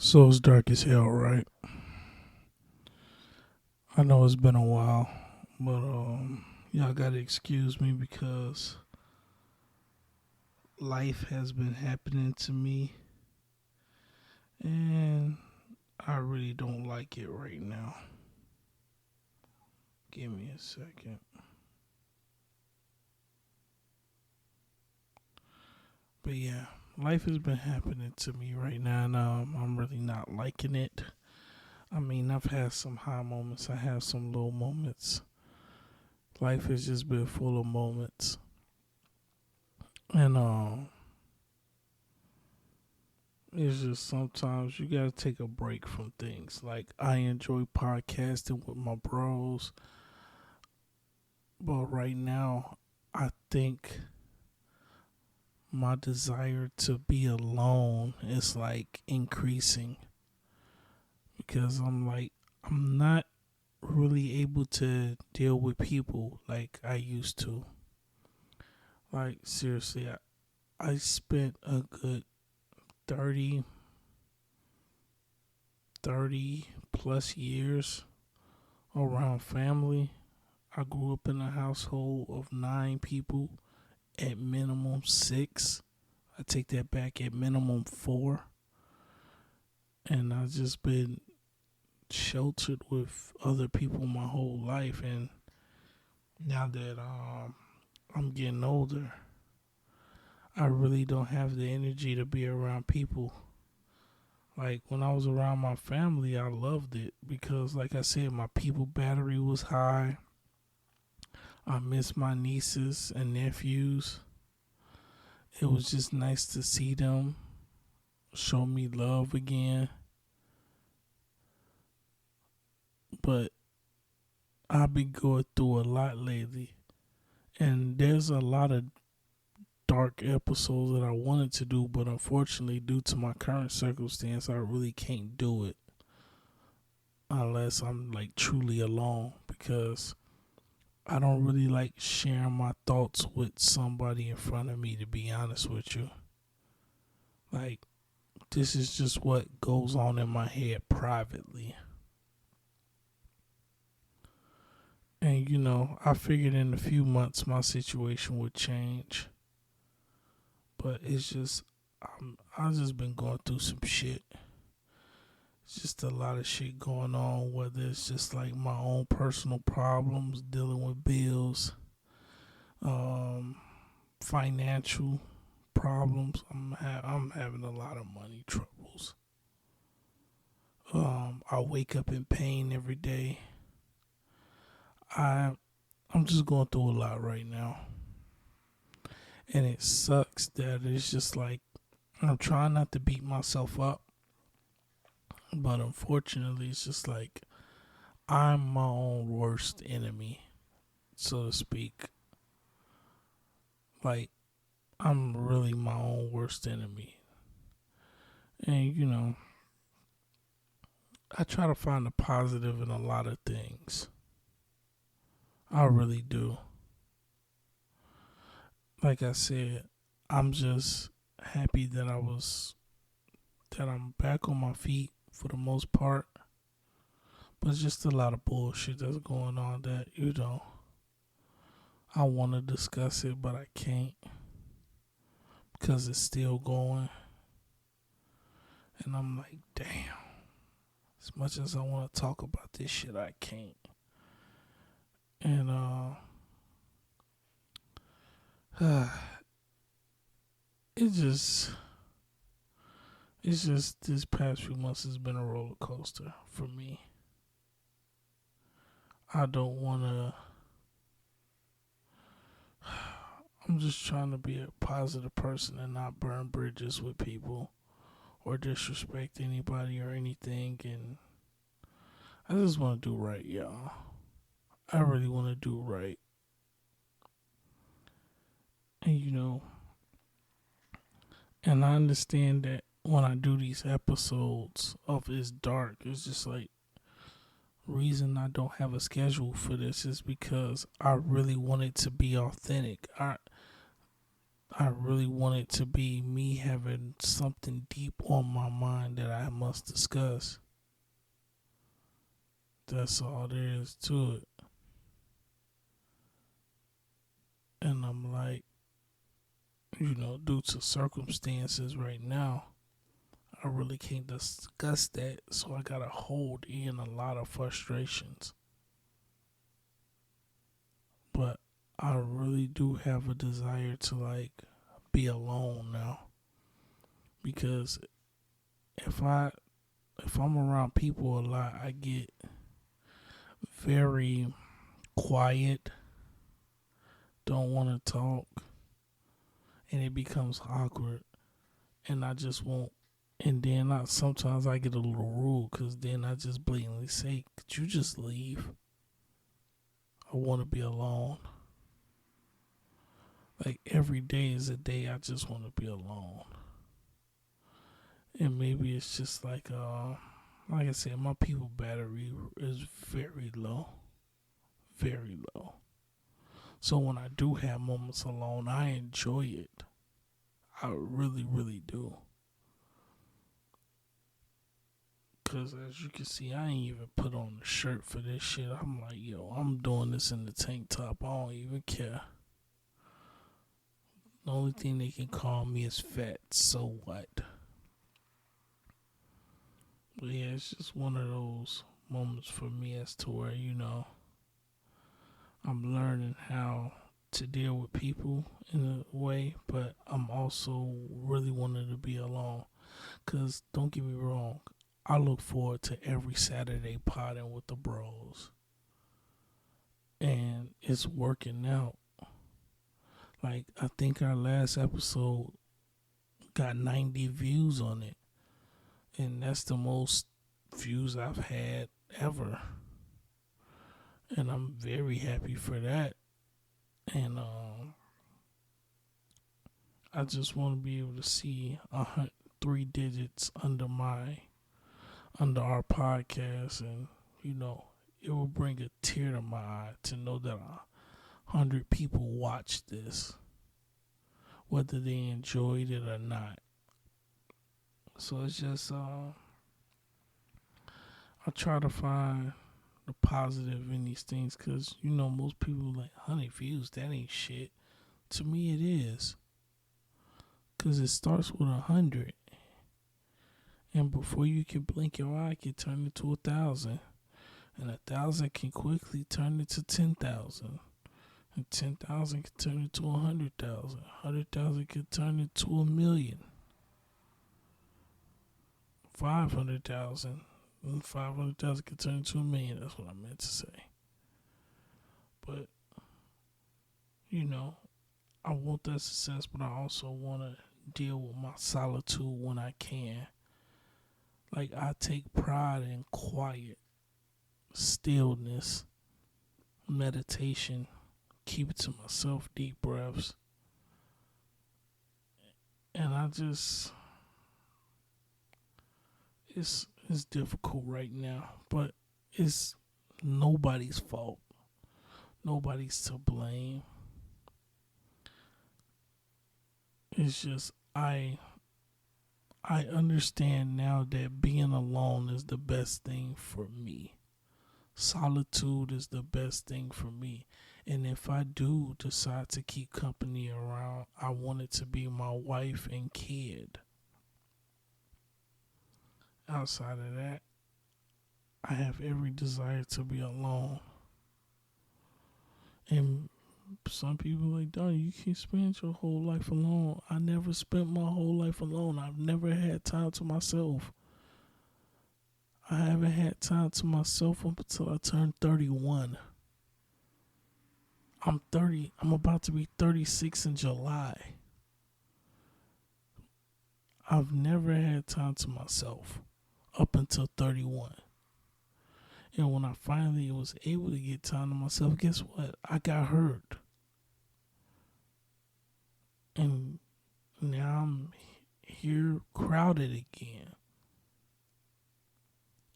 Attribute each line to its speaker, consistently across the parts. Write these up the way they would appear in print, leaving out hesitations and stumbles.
Speaker 1: So it's dark as hell, right? I know it's been a while, but y'all gotta excuse me because life has been happening to me, and I really don't like it right now. Give me a second. But yeah, life has been happening to me right now, and I'm really not liking it. I mean, I've had some high moments, I have some low moments. Life has just been full of moments, and it's just sometimes you gotta take a break from things. Like I enjoy podcasting with my bros, but right now I think my desire to be alone is like increasing because I'm not really able to deal with people like I used to. Like seriously, I spent a good 30 30 plus years around family. I grew up in a household of 9 people, at minimum 6. I take that back, at minimum 4. And I've just been sheltered with other people my whole life. And now that I'm getting older, I really don't have the energy to be around people. Like when I was around my family, I loved it because, like I said, my people battery was high. I miss my nieces and nephews. It was just nice to see them show me love again. But I've been going through a lot lately. And there's a lot of dark episodes that I wanted to do, but unfortunately, due to my current circumstance, I really can't do it unless I'm like truly alone because I don't really like sharing my thoughts with somebody in front of me, to be honest with you. Like, this is just what goes on in my head privately. And I figured in a few months my situation would change. But it's just, I've just been going through some shit. It's just a lot of shit going on, whether it's just like my own personal problems, dealing with bills, um, financial problems. I'm having a lot of money troubles. I wake up in pain every day. I I'm just going through a lot right now, and it sucks that it's just like I'm trying not to beat myself up, but unfortunately, it's just like I'm my own worst enemy, so to speak. Like I'm really my own worst enemy, and I try to find the positive in a lot of things. I really do. Like I said, I'm just happy that I'm back on my feet for the most part. But it's just a lot of bullshit that's going on that, I want to discuss it, but I can't because it's still going. And I'm like, damn, as much as I want to talk about this shit, I can't. And, it just, it's just this past few months has been a roller coaster for me. I don't want to, I'm just trying to be a positive person and not burn bridges with people or disrespect anybody or anything. And I just want to do right, y'all. I really want to do right. And and I understand that when I do these episodes of It's Dark, it's just like reason I don't have a schedule for this is because I really want it to be authentic. I really want it to be me having something deep on my mind that I must discuss. That's all there is to it. And I'm like, due to circumstances right now, I really can't discuss that. So I gotta hold in a lot of frustrations. But I really do have a desire to like be alone now. Because if I if I'm around people a lot, I get very quiet, don't want to talk, and it becomes awkward, and I just won't. And then sometimes I get a little rude because then I just blatantly say, "Could you just leave? I want to be alone." Like every day is a day I just want to be alone. And maybe it's just like I said, my people battery is very low, very low. So when I do have moments alone, I enjoy it. I really, really do. Cause as you can see, I ain't even put on a shirt for this shit. I'm like, yo, I'm doing this in the tank top. I don't even care. The only thing they can call me is fat. So what? But yeah, it's just one of those moments for me as to where, I'm learning how to deal with people in a way, but I'm also really wanting to be alone. Cause don't get me wrong, I look forward to every Saturday potting with the bros. And it's working out. Like I think our last episode got 90 views on it. And that's the most views I've had ever. And I'm very happy for that. And I just want to be able to see 3 digits under our podcast, and it will bring a tear to my eye to know that 100 people watched this, whether they enjoyed it or not. So it's just I try to find the positive in these things, because most people like 100 views, that ain't shit. To me it is, because it starts with 100, and before you can blink your eye, it can turn into 1,000, and 1,000 can quickly turn into 10,000, and 10,000 can turn into 100,000. 100,000 can turn into 1,000,000. 500,000, and 500,000 can turn into 1,000,000. That's what I meant to say. But I want that success, but I also want to deal with my solitude when I can. Like I take pride in quiet, stillness, meditation, keep it to myself, deep breaths. And it's difficult right now, but it's nobody's fault. Nobody's to blame. It's just I understand now that being alone is the best thing for me. Solitude is the best thing for me. And if I do decide to keep company around, I want it to be my wife and kid. Outside of that, I have every desire to be alone. And some people like, Donnie, you can't spend your whole life alone. I never spent my whole life alone. I've never had time to myself. I haven't had time to myself up until I turned 31. I'm 30. I'm about to be 36 in July. I've never had time to myself up until 31. And when I finally was able to get time to myself, guess what? I got hurt. And now I'm here crowded again.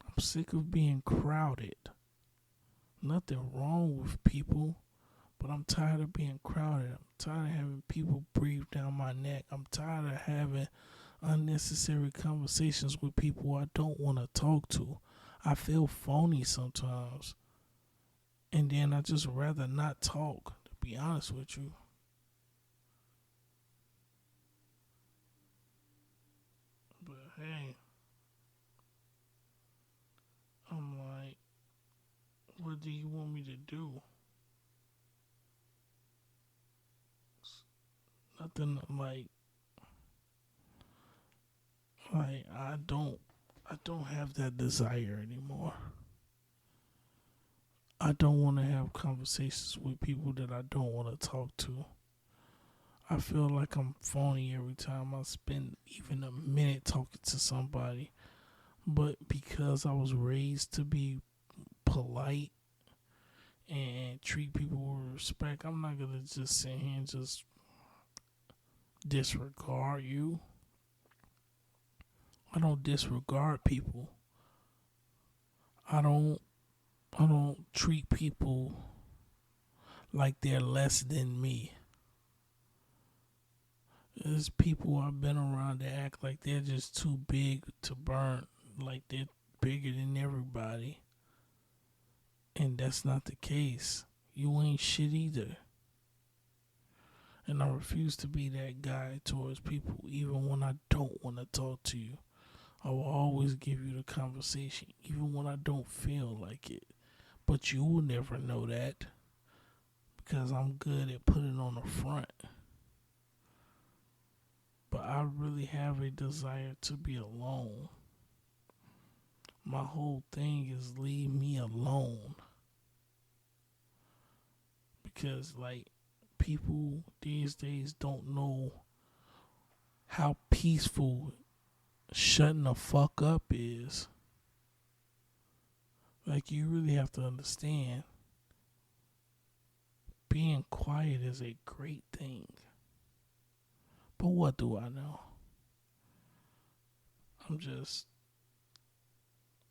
Speaker 1: I'm sick of being crowded. Nothing wrong with people, But I'm tired of being crowded. I'm tired of having people breathe down my neck. I'm tired of having unnecessary conversations with people I don't want to talk to. I feel phony sometimes. And then I just rather not talk, to be honest with you. But hey, I'm like, what do you want me to do? Nothing like I don't have that desire anymore. I don't want to have conversations with people that I don't want to talk to. I feel like I'm phony every time I spend even a minute talking to somebody. But because I was raised to be polite and treat people with respect, I'm not gonna just sit here and just disregard you. I don't disregard people. I don't I don't treat people like they're less than me. There's people I've been around that act like they're just too big to burn, like they're bigger than everybody. And that's not the case. You ain't shit either. And I refuse to be that guy towards people, even when I don't want to talk to you. I will always give you the conversation, even when I don't feel like it. But you will never know that because I'm good at putting on the front. But I really have a desire to be alone. My whole thing is leave me alone. Because, like, people these days don't know how peaceful shutting the fuck up is. Like, you really have to understand being quiet is a great thing. But what do I know? I'm just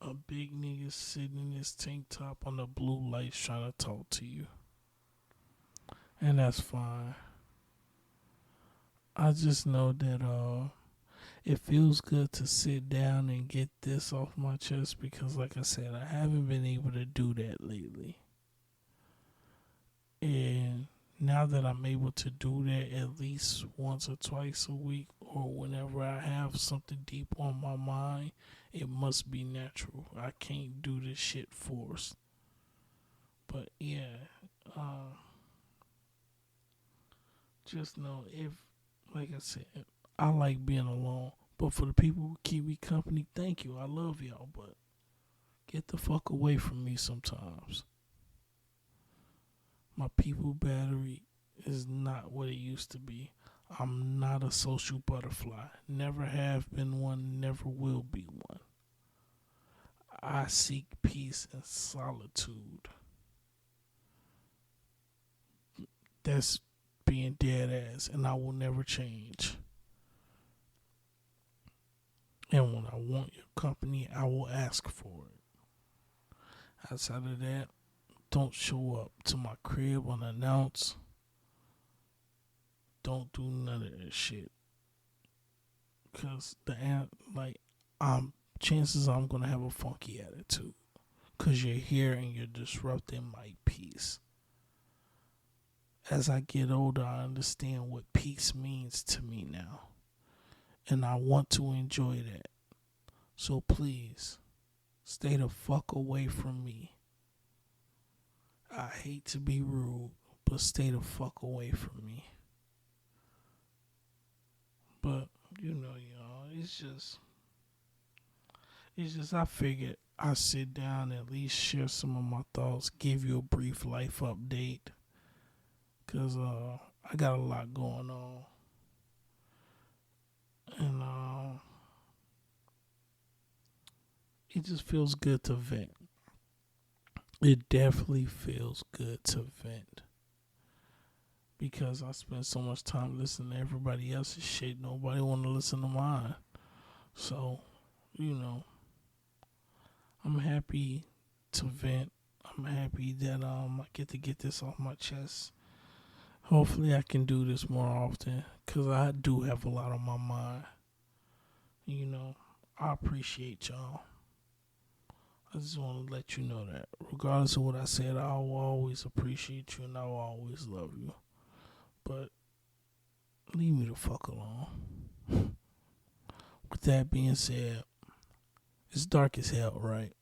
Speaker 1: a big nigga sitting in this tank top on the blue lights trying to talk to you. And that's fine. I just know that it feels good to sit down and get this off my chest because, like I said, I haven't been able to do that lately. And now that I'm able to do that at least once or twice a week or whenever I have something deep on my mind, it must be natural. I can't do this shit forced. But yeah, uh, just know if, like I said, I like being alone. But for the people who keep me company, thank you. I love y'all, but get the fuck away from me sometimes. My people battery is not what it used to be. I'm not a social butterfly. Never have been one, never will be one. I seek peace and solitude. That's being dead ass, and I will never change. And when I want your company, I will ask for it. Outside of that, don't show up to my crib unannounced. Don't do none of that shit. Cause like I'm chances I'm gonna have a funky attitude. Cause you're here and you're disrupting my peace. As I get older, I understand what peace means to me now. And I want to enjoy that. So please, stay the fuck away from me. I hate to be rude, but stay the fuck away from me. But y'all, it's just I figured I sit down and at least share some of my thoughts, give you a brief life update, cause I got a lot going on, and it just feels good to vent. It definitely feels good to vent because I spend so much time listening to everybody else's shit. Nobody want to listen to mine, so you know I'm happy to vent. I'm happy that I get to get this off my chest Hopefully, I can do this more often because I do have a lot on my mind. You know, I appreciate y'all. I just want to let you know that, regardless of what I said, I will always appreciate you and I will always love you. But leave me the fuck alone. With that being said, it's dark as hell, right?